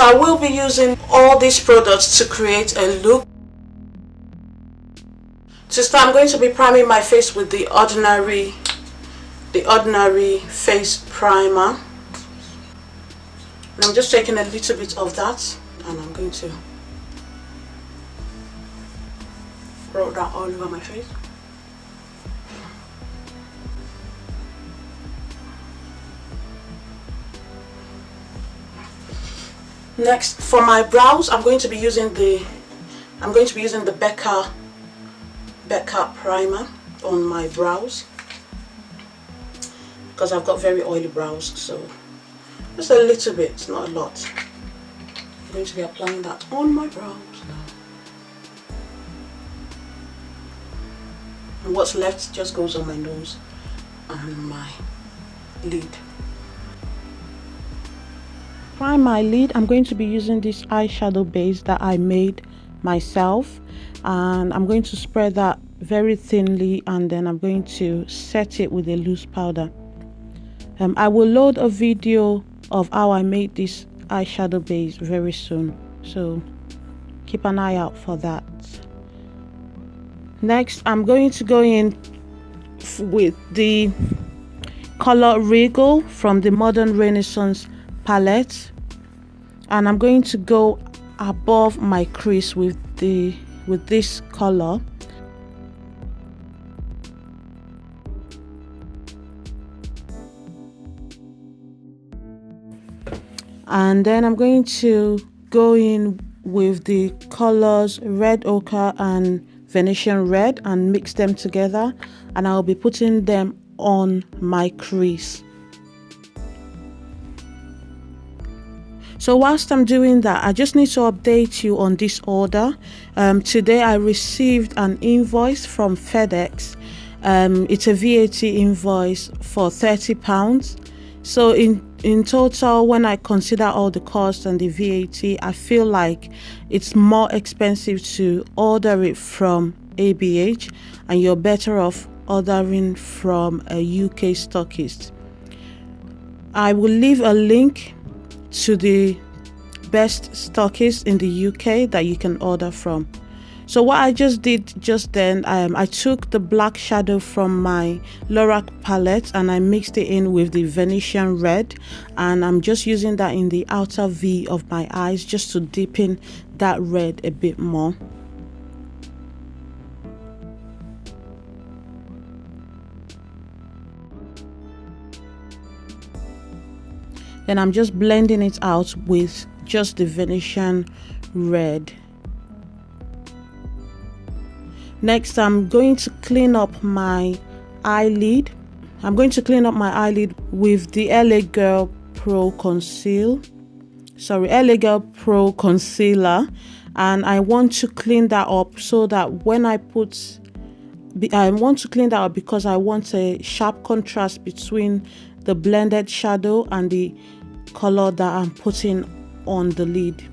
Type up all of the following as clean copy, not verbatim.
So I will be using all these products to create a look. To start, I'm going to be priming my face with the ordinary face primer. And I'm just taking a little bit of that and I'm going to roll that all over my face. Next, for my brows, I'm going to be using the Becca primer on my brows because I've got very oily brows, so just a little bit, not a lot. I'm going to be applying that on my brows now. And what's left just goes on my nose and my lid. Prime my lid, I'm going to be using this eyeshadow base that I made myself, and I'm going to spread that very thinly, and then I'm going to set it with a loose powder. I will load a video of how I made this eyeshadow base very soon, so keep an eye out for that. Next, I'm going to go in with the color Regal from the Modern Renaissance palette, and I'm going to go above my crease with this color. And then I'm going to go in with the colors Red Ochre and Venetian Red and mix them together, and I'll be putting them on my crease. So whilst I'm doing that, I just need to update you on this order. Today I received an invoice from FedEx. It's a VAT invoice for £30. So in total, when I consider all the costs and the VAT, I feel like it's more expensive to order it from ABH, and you're better off ordering from a UK stockist. I will leave a link to the best stockist in the UK that you can order from. So what I just did just then, I took the black shadow from my Lorac palette and I mixed it in with the Venetian Red, and I'm just using that in the outer V of my eyes just to deepen that red a bit more. Then I'm just blending it out with just the Venetian Red. Next, I'm going to clean up my eyelid. I'm going to clean up my eyelid with the LA Girl Pro Concealer, and I want to clean that up so that when I want to clean that up because I want a sharp contrast between the blended shadow and the color that I'm putting on the lid.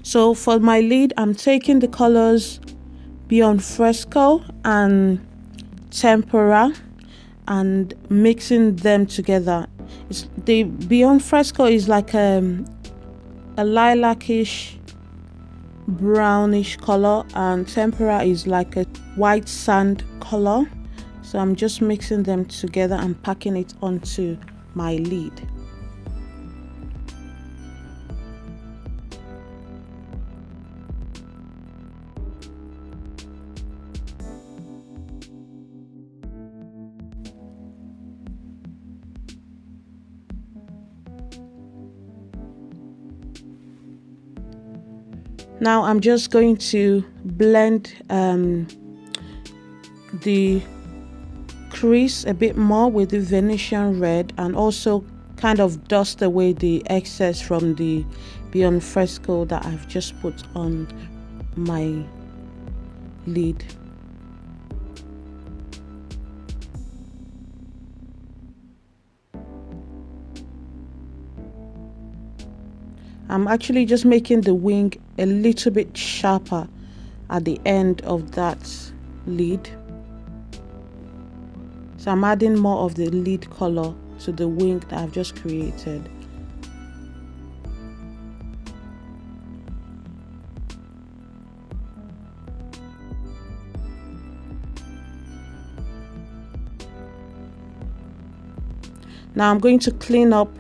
So for my lid, I'm taking the colors Beyond Fresco and Tempera and mixing them together. The Beyond Fresco is like a lilacish brownish color, and Tempera is like a white sand color. So I'm just mixing them together and packing it onto my lid. Now I'm just going to blend the crease a bit more with the Venetian Red and also kind of dust away the excess from the Beyond Fresco that I've just put on my lid. I'm actually just making the wing a little bit sharper at the end of that lid. So I'm adding more of the lid color to the wing that I've just created. Now I'm going to clean up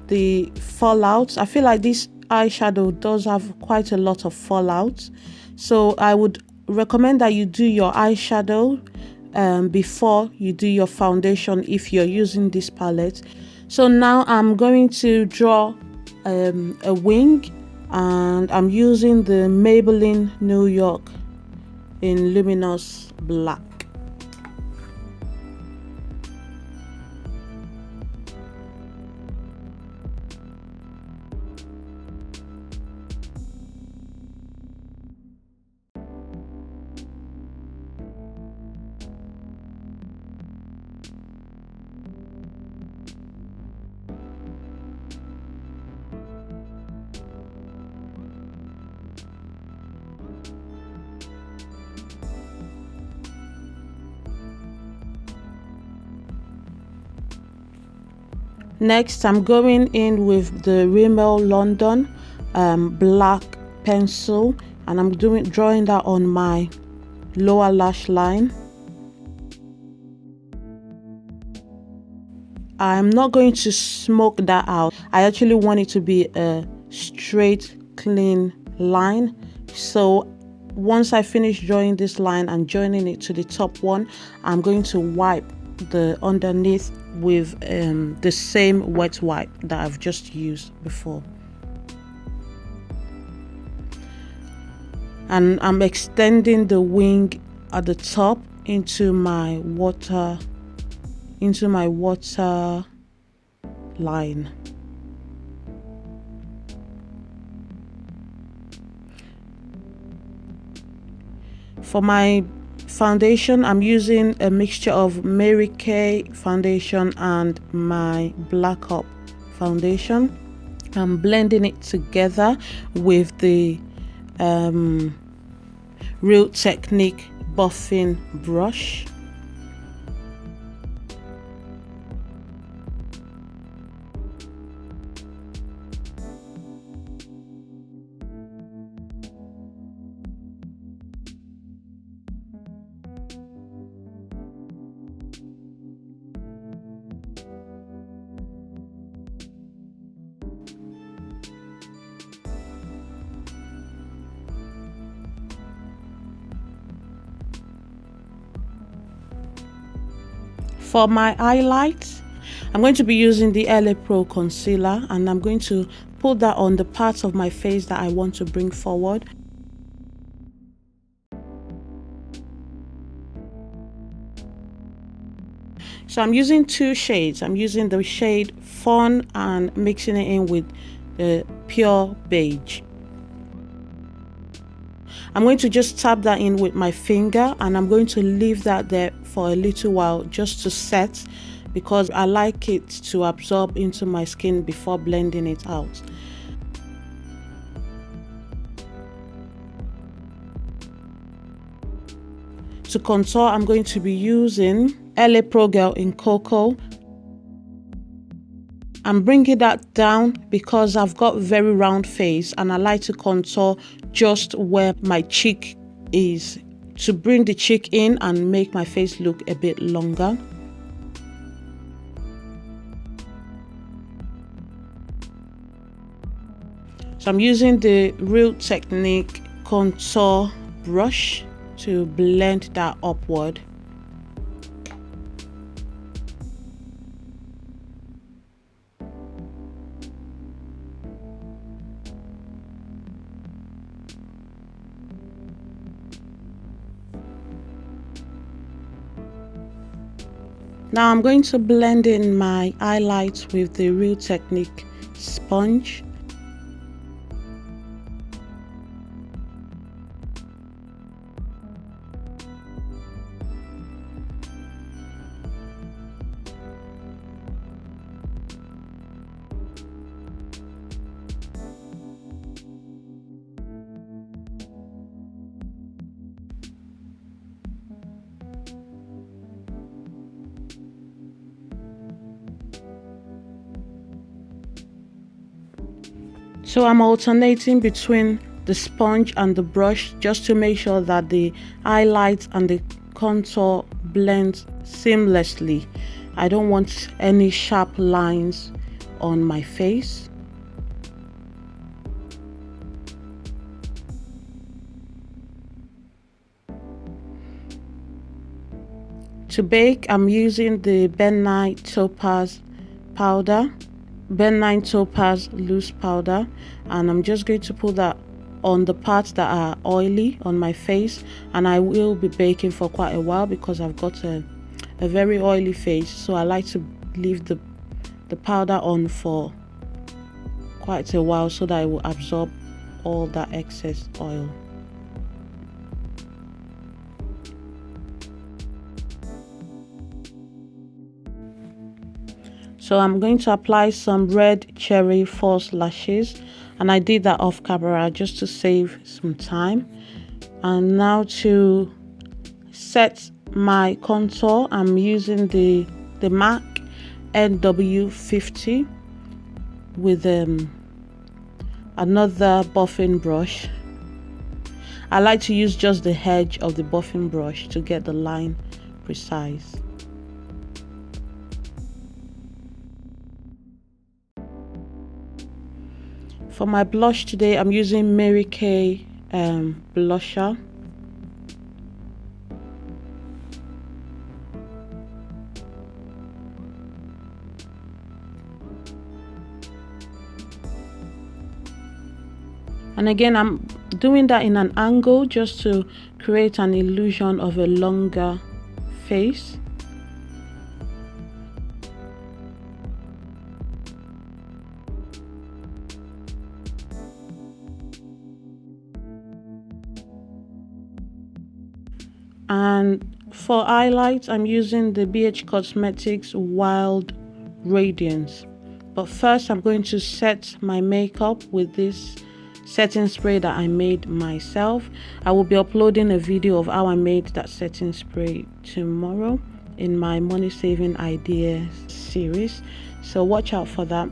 the fallouts. I feel like this eyeshadow does have quite a lot of fallouts, so I would recommend that you do your eyeshadow before you do your foundation if you're using this palette. So now I'm going to draw a wing, and I'm using the Maybelline New York in luminous black. Next, I'm going in with the Rimmel London black pencil, and I'm drawing that on my lower lash line. I'm not going to smoke that out. I actually want it to be a straight, clean line. So once I finish drawing this line and joining it to the top one, I'm going to wipe the underneath with the same wet wipe that I've just used before. And I'm extending the wing at the top into my water line. For my foundation, I'm using a mixture of Mary Kay foundation and my Black Up foundation. I'm blending it together with the Real Technique buffing brush. For my highlights, I'm going to be using the LA Pro concealer, and I'm going to put that on the parts of my face that I want to bring forward. So I'm using two shades. I'm using the shade Fawn and mixing it in with the Pure Beige. I'm going to just tap that in with my finger, and I'm going to leave that there for a little while just to set, because I like it to absorb into my skin before blending it out. To contour, I'm going to be using LA Pro Girl in Cocoa. I'm bringing that down because I've got very round face and I like to contour just where my cheek is, to bring the cheek in and make my face look a bit longer. So I'm using the Real Technique contour brush to blend that upward. Now I'm going to blend in my highlights with the Real Technique sponge. So I'm alternating between the sponge and the brush just to make sure that the highlights and the contour blend seamlessly. I don't want any sharp lines on my face. To bake, I'm using the benign topaz powder, benign topaz loose powder, and I'm just going to put that on the parts that are oily on my face, and I will be baking for quite a while because I've got a very oily face, so I like to leave the powder on for quite a while so that it will absorb all that excess oil. So I'm going to apply some red cherry false lashes, and I did that off camera just to save some time. And now to set my contour, I'm using the MAC NW50 with another buffing brush. I like to use just the edge of the buffing brush to get the line precise. For my blush today, I'm using Mary Kay blusher. And again, I'm doing that in an angle just to create an illusion of a longer face. And for highlights, I'm using the BH Cosmetics Wild Radiance. But first, I'm going to set my makeup with this setting spray that I made myself. I will be uploading a video of how I made that setting spray tomorrow in my money saving ideas series, so watch out for that.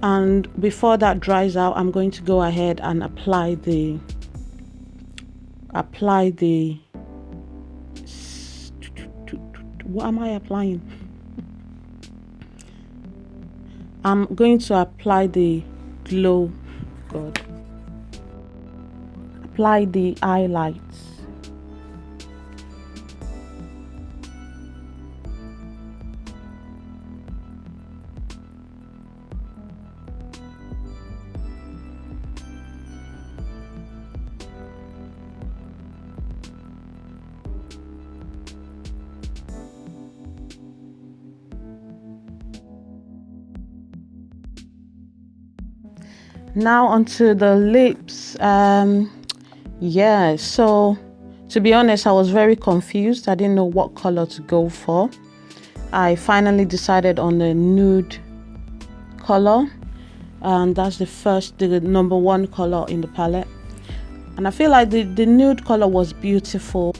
And before that dries out, I'm going to go ahead and apply the what am I applying? I'm going to apply the glow, apply the highlights. Now onto the lips. Yeah, so to be honest, I was very confused. I didn't know what color to go for. I finally decided on the nude color, and that's the number one color in the palette. And I feel like the nude color was beautiful.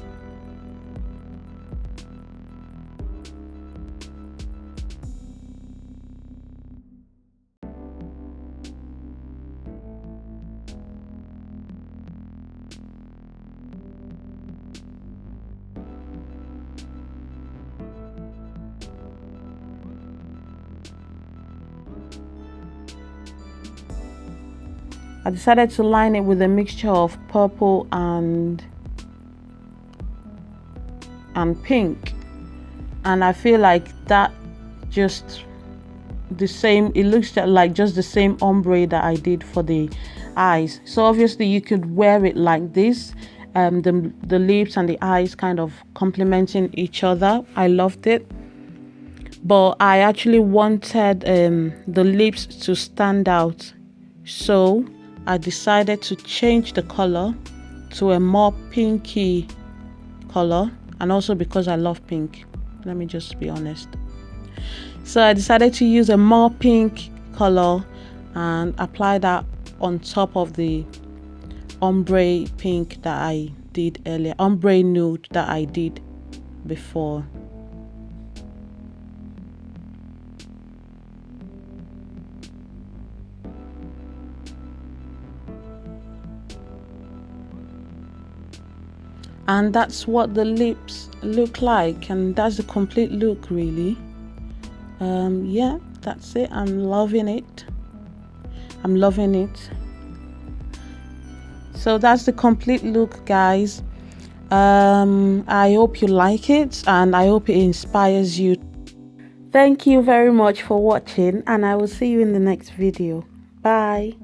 I decided to line it with a mixture of purple and pink, and I feel like that just the same, it looks like just the same ombre that I did for the eyes. So obviously you could wear it like this, the lips and the eyes kind of complementing each other. I loved it, but I actually wanted the lips to stand out, so I decided to change the color to a more pinky color, and also because I love pink, let me just be honest. So I decided to use a more pink color and apply that on top of the ombre pink that I did earlier, ombre nude that I did before. And that's what the lips look like, and that's the complete look really. Yeah, that's it. I'm loving it. So that's the complete look, guys. I hope you like it, and I hope it inspires you. Thank you very much for watching, and I will see you in the next video. Bye.